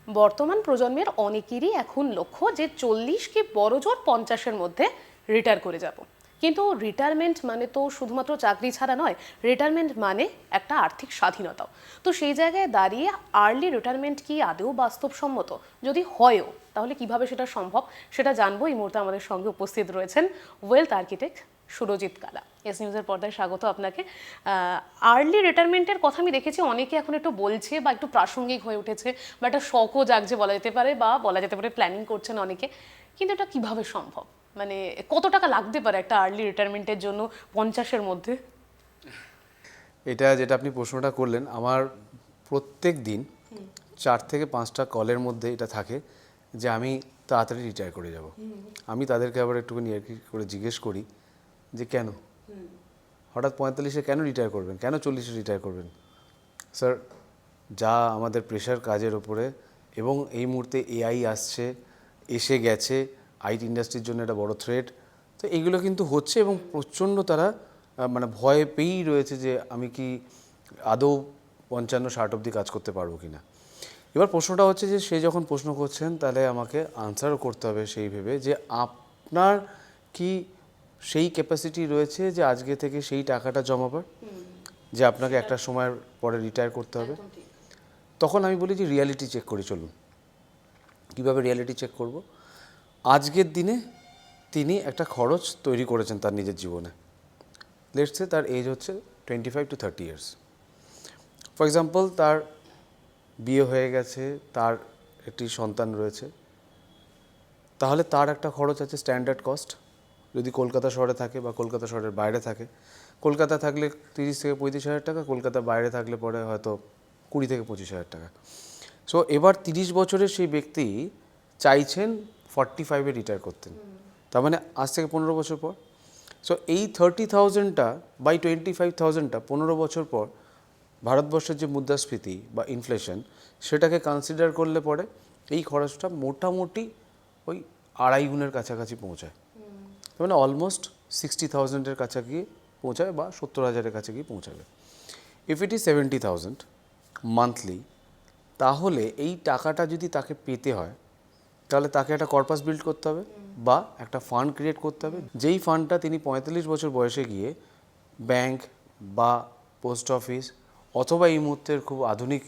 বর্তমান প্রজন্মের অনেকেরই এখন লক্ষ্য যে 40 কি বড়জোর 50-এর মধ্যে রিটায়ার করে যাব। কিন্তু রিটায়ারমেন্ট মানে তো শুধুমাত্র চাকরি ছাড়া নয়, রিটায়ারমেন্ট মানে একটা আর্থিক স্বাধীনতাও। তো সেই জায়গায় দাঁড়িয়ে আর্লি রিটায়ারমেন্ট কি আদৌ বাস্তবসম্মত? যদি হয়ও, তাহলে কিভাবে সেটা সম্ভব সেটা জানবো। এই মুহূর্তে আমাদের সঙ্গে উপস্থিত রয়েছেন ওয়েলথ আর্কিটেক্ট সুরজিৎ কালা। এস নিউজের পর্দায় স্বাগত আপনাকে। আর্লি রিটায়ারমেন্টের কথা আমি দেখেছি অনেকে এখন একটু বলছে বা একটু প্রাসঙ্গিক হয়ে উঠেছে, বা একটা শখও জাগছে বলা যেতে পারে, বা বলা যেতে পারে প্ল্যানিং করছেন অনেকে। কিন্তু এটা কিভাবে সম্ভব? মানে কত টাকা লাগতে পারে একটা আর্লি রিটায়ারমেন্টের জন্য 50-এর মধ্যে? এটা যেটা আপনি প্রশ্নটা করলেন, আমার প্রত্যেক দিন 4 থেকে 5টা কলের মধ্যে এটা থাকে যে আমি তাড়াতাড়ি রিটায়ার করে যাব। আমি তাদেরকে আবার একটুখানি আর কি করে জিজ্ঞেস করি যে কেন হঠাৎ 45-এ কেন রিটায়ার করবেন, কেন 40-এ রিটায়ার করবেন? স্যার, যা আমাদের প্রেশার কাজের ওপরে, এবং এই মুহূর্তে এআই আসছে, এসে গেছে, আইটি ইন্ডাস্ট্রির জন্য একটা বড় থ্রেট। তো এইগুলো কিন্তু হচ্ছে এবং প্রচণ্ড তারা মানে ভয় পেয়েই রয়েছে যে আমি কি আদৌ 55-60 অবধি কাজ করতে পারবো কি না। এবার প্রশ্নটা হচ্ছে যে সে যখন প্রশ্ন করছেন তাহলে আমাকে আনসারও করতে হবে সেই ভেবে যে আপনার কি সেই ক্যাপাসিটি রয়েছে যে আজকে থেকে সেই টাকাটা জমাবার, যে আপনাকে একটা সময়ের পরে রিটায়ার করতে হবে। তখন আমি বলি যে রিয়ালিটি চেক করে চলুন। কীভাবে রিয়ালিটি চেক করব? আজকের দিনে তিনি একটা খরচ তৈরি করেছেন তার নিজের জীবনে। লেটস সে তার এজ হচ্ছে 25 to 30 ইয়ার্স। ফর এক্সাম্পল, তার বিয়ে হয়ে গেছে, তার একটি সন্তান রয়েছে, তাহলে তার একটা খরচ আছে স্ট্যান্ডার্ড কস্ট। যদি কলকাতা শহরে থাকে বা কলকাতা শহরের বাইরে থাকে, কলকাতা থাকলে 30 থেকে 35 হাজার টাকা, কলকাতা বাইরে থাকলে পরে হয়তো 20 থেকে 25 হাজার টাকা। সো এবার 30 বছরের সেই ব্যক্তি চাইছেন 45-এ রিটায়ার করতেন, তার মানে আজ থেকে 15 বছর পর। সো এই 30,000টা বাই 25,000টা 15 বছর পর ভারতবর্ষের যে মুদ্রাস্ফীতি বা ইনফ্লেশন, সেটাকে কনসিডার করলে পরে এই খরচটা মোটামুটি ওই 2.5 গুণের কাছাকাছি পৌঁছায়। তার মানে অলমোস্ট 60,000-এর কাছে গিয়ে পৌঁছায় বা 70,000-এর কাছে গিয়ে পৌঁছাবে। ইফ ইট ইজ 70,000 মান্থলি, তাহলে এই টাকাটা যদি তাকে পেতে হয় তাহলে তাকে একটা কর্পাস বিল্ড করতে হবে বা একটা ফান্ড ক্রিয়েট করতে হবে, যেই ফান্ডটা তিনি 45 বছর বয়সে গিয়ে ব্যাংক বা পোস্ট অফিস অথবা এই মুহূর্তের খুব আধুনিক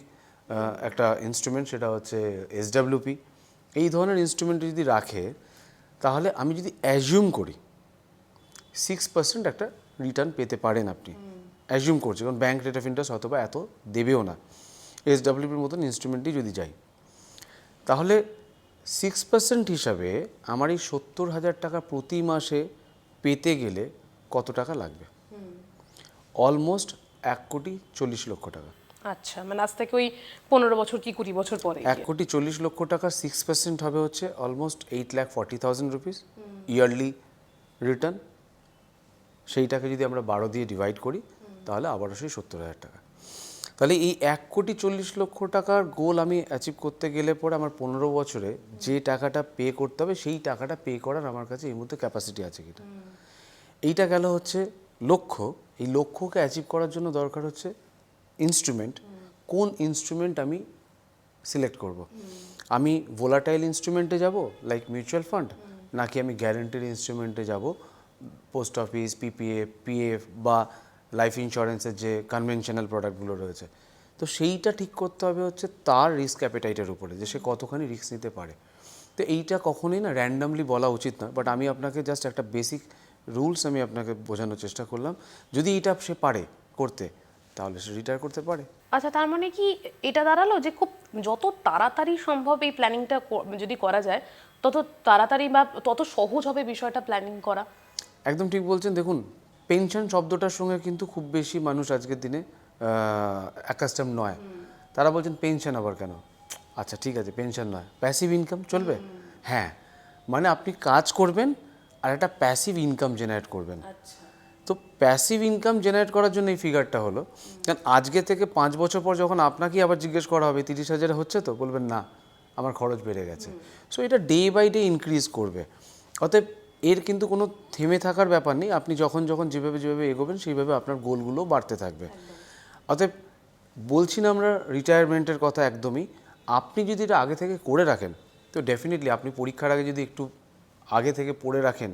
একটা ইনস্ট্রুমেন্ট, সেটা হচ্ছে SWP, এই ধরনের ইনস্ট্রুমেন্ট যদি রাখে, তাহলে আমি যদি অ্যাজিউম করি 6% একটা রিটার্ন পেতে পারেন আপনি। অ্যাজিউম করছি, কারণ ব্যাংক রেট অফ ইন্টারেস্ট অথবা এত দেবেও না। SWPর মতন ইনস্ট্রুমেন্টই যদি যাই, তাহলে 6% হিসাবে আমার এই 70,000 টাকা প্রতি মাসে পেতে গেলে কত টাকা লাগবে? অলমোস্ট 1,40,00,000 টাকা। আচ্ছা, মানে আজ থেকে ওই 15 বছর কি 20 বছর পরে 1,40,00,000 টাকা 6% হবে হচ্ছে অলমোস্ট 8,40,000 রুপিস ইয়ারলি রিটার্ন। সেইটাকে যদি আমরা 12 দিয়ে ডিভাইড করি, তাহলে আবারও সেই 70,000 টাকা। তাহলে এই 1,40,00,000 টাকার গোল আমি অ্যাচিভ করতে গেলে পরে আমার 15 বছরে যে টাকাটা পে করতে হবে, সেই টাকাটা পে করার আমার কাছে এই মুহূর্তে ক্যাপাসিটি আছে কিনা। এইটা গেল হচ্ছে লক্ষ্য। এই লক্ষ্যকে অ্যাচিভ করার জন্য দরকার হচ্ছে ইনস্ট্রুমেন্ট। কোন ইনস্ট্রুমেন্ট আমি সিলেক্ট করব? আমি ভোলাটাইল ইনস্ট্রুমেন্টে যাব লাইক মিউচুয়াল ফান্ড, নাকি আমি গ্যারেন্টিড ইনস্ট্রুমেন্টে যাব, পোস্ট অফিস, PPF বা লাইফ ইন্স্যুরেন্সের যে কনভেনশনাল প্রোডাক্টগুলো রয়েছে। তো সেইটা ঠিক করতে হবে হচ্ছে তার রিস্ক অ্যাপেটাইটের উপরে, যে সে কতখানি রিস্ক নিতে পারে। তো এইটা কখনোই না র্যান্ডামলি বলা উচিত না, বাট আমি আপনাকে জাস্ট একটা বেসিক রুলস আমি আপনাকে বোঝানোর চেষ্টা করলাম। যদি এটা সে পারে করতে, তাহলে সে রিটায়ার করতে পারে। আচ্ছা, তার মানে কি এটা দাঁড়ালো যে খুব যত তাড়াতাড়ি সম্ভব এই প্ল্যানিংটা যদি করা যায়, তত তাড়াতাড়ি বা তত সহজ হবে বিষয়টা প্ল্যানিং করা? একদম ঠিক বলছেন। দেখুন, পেনশন শব্দটার সঙ্গে কিন্তু খুব বেশি মানুষ আজকের দিনে অ্যাকাস্টম নয়। তারা বলছেন পেনশন আবার কেন? আচ্ছা ঠিক আছে, পেনশন নয়, প্যাসিভ ইনকাম চলবে। হ্যাঁ, মানে আপনি কাজ করবেন আর একটা প্যাসিভ ইনকাম জেনারেট করবেন। তো প্যাসিভ ইনকাম জেনারেট করার জন্য এই ফিগারটা হলো। কারণ আজকে থেকে 5 বছর পর যখন আপনাকেই আবার জিজ্ঞেস করা হবে 30,000 হচ্ছে, তো বলবেন না, আমার খরচ বেড়ে গেছে। সো এটা ডে বাই ডে ইনক্রিজ করবে। অতএব এর কিন্তু কোনো থেমে থাকার ব্যাপার নেই। আপনি যখন যখন যেভাবে যেভাবে এগোবেন, সেইভাবে আপনার গোলগুলো বাড়তে থাকবে। অতএব বলছি না আমরা রিটায়ারমেন্টের কথা একদমই। আপনি যদি এটা আগে থেকে করে রাখেন তো ডেফিনেটলি আপনি পরীক্ষার আগে যদি একটু আগে থেকে পড়ে রাখেন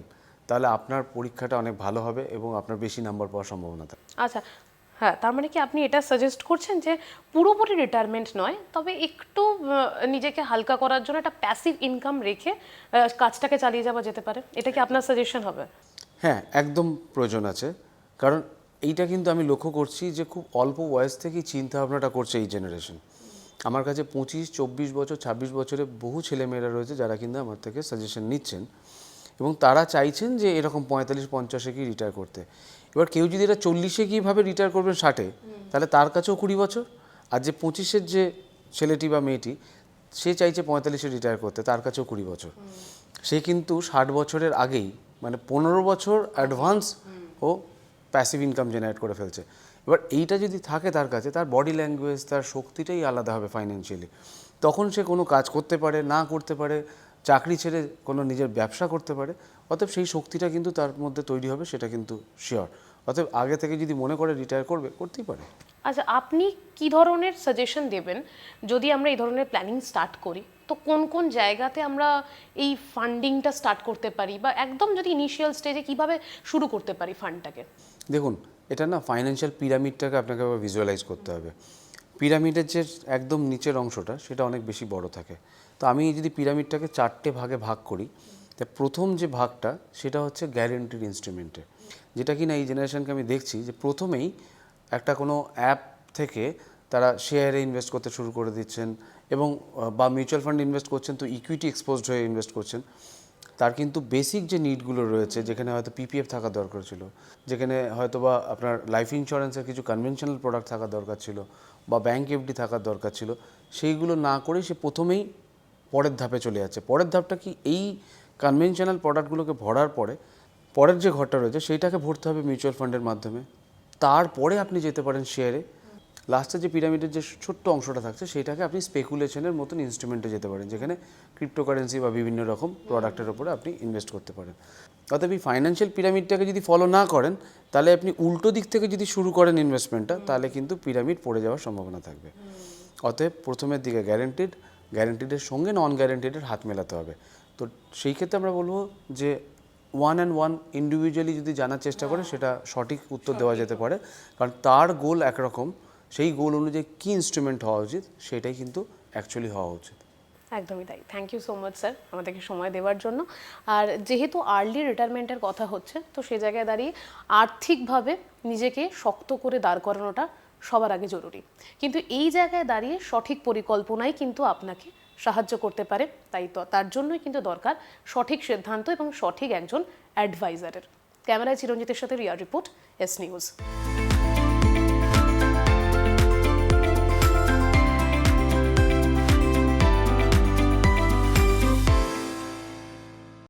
তাহলে আপনার পরীক্ষাটা অনেক ভালো হবে এবং আপনার বেশি নাম্বার পাওয়ার সম্ভাবনা থাকে। আচ্ছা, হ্যাঁ, তার মানে কি আপনি এটা সাজেস্ট করছেন যে পুরোপুরি রিটায়ারমেন্ট নয়, তবে একটু নিজেকে হালকা করার জন্য একটা প্যাসিভ ইনকাম রেখে কাজটাকে চালিয়ে যাওয়া যেতে পারে, এটা কি আপনার সাজেশন হবে? হ্যাঁ, একদম প্রয়োজন আছে। কারণ এইটা কিন্তু আমি লক্ষ্য করছি যে খুব অল্প বয়স থেকেই চিন্তা ভাবনাটা করছে এই জেনারেশন। আমার কাছে 25-24 বছর 26 বছরের বহু ছেলেমেয়েরা রয়েছে যারা কিন্তু আমার থেকে সাজেশন নিচ্ছেন এবং তারা চাইছেন যে এরকম 45-50-এ কি রিটায়ার করতে। এবার কেউ যদি এটা 40-এ কীভাবে রিটায়ার করবেন 60-এ, তাহলে তার কাছেও 20 বছর। আর যে 25-এর যে ছেলেটি বা মেয়েটি সে চাইছে 45-এ রিটায়ার করতে, তার কাছেও 20 বছর। সে কিন্তু 60 বছরের আগেই মানে 15 বছর অ্যাডভান্স ও প্যাসিভ ইনকাম জেনারেট করে ফেলছে। এবার এইটা যদি থাকে তার কাছে, তার বডি ল্যাঙ্গুয়েজ, তার শক্তিটাই আলাদা হবে ফাইন্যান্সিয়ালি। তখন সে কোনো কাজ করতে পারে, না করতে পারে, চাকরি ছেড়ে কোনো নিজের ব্যবসা করতে পারে। অতএব সেই শক্তিটা কিন্তু তার মধ্যে তৈরি হবে, সেটা কিন্তু শিওর। অতএব আগে থেকে যদি মনে করে রিটায়ার করবে, করতেই পারে। আচ্ছা, আপনি কি ধরনের সাজেশন দেবেন যদি আমরা এই ধরনের প্ল্যানিং স্টার্ট করি? তো কোন কোন জায়গাতে আমরা এই ফান্ডিংটা স্টার্ট করতে পারি, বা একদম যদি ইনিশিয়াল স্টেজে কিভাবে শুরু করতে পারি ফান্ডটাকে? দেখুন, এটা না ফাইন্যান্সিয়াল পিরামিডটাকে আপনাকে আবার ভিজুয়ালাইজ করতে হবে। পিরামিডের যে একদম নিচের অংশটা সেটা অনেক বেশি বড় থাকে। তো আমি যদি পিরামিডটাকে 4টে ভাগে ভাগ করি, তা প্রথম যে ভাগটা সেটা হচ্ছে গ্যারেন্টিড ইনস্ট্রুমেন্টে, যেটা কিনা এই জেনারেশনকে আমি দেখছি যে প্রথমেই একটা কোনো অ্যাপ থেকে তারা শেয়ারে ইনভেস্ট করতে শুরু করে দিচ্ছেন এবং বা মিউচুয়াল ফান্ড ইনভেস্ট করছেন, তো ইকুইটি এক্সপোজড হয়ে ইনভেস্ট করছেন। তার কিন্তু বেসিক যে নিডগুলো রয়েছে, যেখানে হয়তো পিপিএফ থাকা দরকার ছিল, যেখানে হয়তো বা আপনার লাইফ ইন্স্যুরেন্সের কিছু কনভেনশনাল প্রোডাক্ট থাকা দরকার ছিল, বা ব্যাংক এফডি থাকার দরকার ছিল, সেইগুলো না করে সে প্রথমেই পরের ধাপে চলে যাচ্ছে। পরের ধাপটা কি, এই কনভেনশনাল প্রোডাক্টগুলোকে ভরার পরে পরের যে ঘরটা রয়েছে সেইটাকে ভরতে হবে মিউচুয়াল ফান্ডের মাধ্যমে। তারপরে আপনি যেতে পারেন শেয়ারে। লাস্টে যে পিরামিডের যে ছোট্ট অংশটা থাকছে সেইটাকে আপনি স্পেকুলেশনের মতন ইনস্ট্রুমেন্টে যেতে পারেন, যেখানে ক্রিপ্টোকারেন্সি বা বিভিন্ন রকম প্রোডাক্টের উপরে আপনি ইনভেস্ট করতে পারেন। অতএব এই ফাইন্যান্সিয়াল পিরামিডটাকে যদি ফলো না করেন, তাহলে আপনি উল্টো দিক থেকে যদি শুরু করেন ইনভেস্টমেন্টটা, তাহলে কিন্তু পিরামিড পড়ে যাওয়ার সম্ভাবনা থাকবে। অতএব প্রথমের দিকে গ্যারেন্টিডের সঙ্গে নন গ্যারেন্টিডের হাত মেলাতে হবে। তো সেই ক্ষেত্রে আমরা বলবো যে 1 and 1 ইন্ডিভিজুয়ালি যদি জানার চেষ্টা করে, সেটা সঠিক উত্তর দেওয়া যেতে পারে। কারণ তার গোল একরকম, সেই গোল অনুযায়ী কী ইনস্ট্রুমেন্ট হওয়া উচিত সেটাই কিন্তু অ্যাকচুয়ালি হওয়া উচিত। একদমই তাই। Thank you so much sir আমাদেরকে সময় দেওয়ার জন্য। আর যেহেতু আর্লি রিটায়ারমেন্টের কথা হচ্ছে, তো সে জায়গায় দাঁড়িয়ে আর্থিকভাবে নিজেকে শক্ত করে দাঁড় করানোটা সবার আগে জরুরি, কিন্তু এই জায়গায় দাঁড়িয়ে সঠিক পরিকল্পনাই কিন্তু আপনাকে সাহায্য করতে পারে। তাই তো তার জন্যই কিন্তু দরকার সঠিক সিদ্ধান্ত এবং সঠিক একজন অ্যাডভাইজারের। ক্যামেরায় চিরঞ্জিতের সাথে রিয়া রিপোর্ট, এস নিউজ।